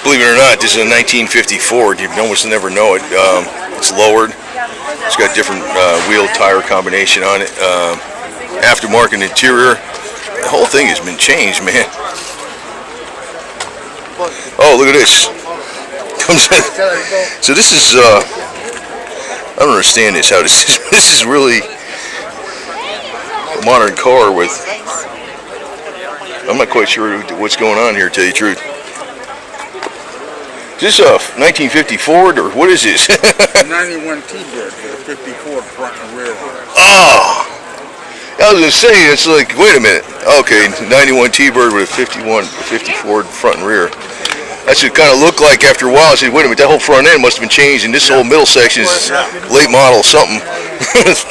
Believe it or not, this is a 1950 Ford. You almost never know it. It's lowered. It's got different wheel tire combination on it. Aftermarket interior. The whole thing has been changed, man. Oh, look at this. So this is, I don't understand this. How this is really a modern car with, I'm not quite sure what's going on here, to tell you the truth. Is this a 1950 Ford, or what is this? 91 T-Bird with a 50 Ford front and rear. Oh! I was going to say, it's like, wait a minute. Okay, 91 T-Bird with a 50 Ford front and rear. That should kind of look like, after a while, I said, wait a minute, that whole front end must have been changed, and this whole middle section is late model something.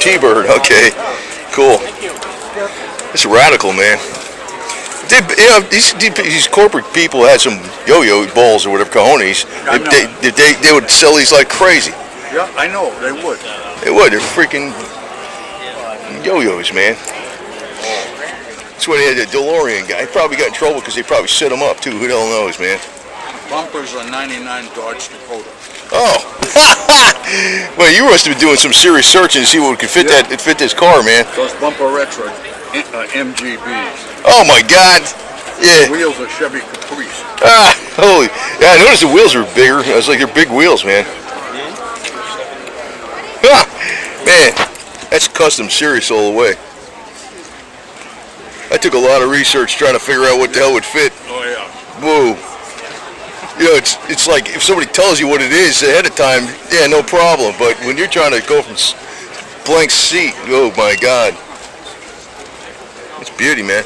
T-Bird, okay. Cool. It's radical, man. These corporate people had some yo-yo balls or whatever, cojones. They would sell these like crazy. Yeah, I know, they would. They would. They're freaking yo-yos, man. That's when they had the DeLorean guy. He probably got in trouble because they probably set him up too. Who the hell knows, man? Bumpers are 99 Dodge Dakota. Oh. Well, you must have been doing some serious searching to see what could fit fit this car, man. Those bumper retro MGBs. Oh my God. Yeah. The wheels are Chevy Caprice. Ah, holy. Yeah, I noticed the wheels are bigger. I was like, they're big wheels, man. Ah, man, that's custom serious all the way. I took a lot of research trying to figure out what the hell would fit. Oh yeah. Whoa. You know, it's like if somebody tells you what it is ahead of time, yeah, no problem. But when you're trying to go from blank seat, oh my God. It's beauty, man.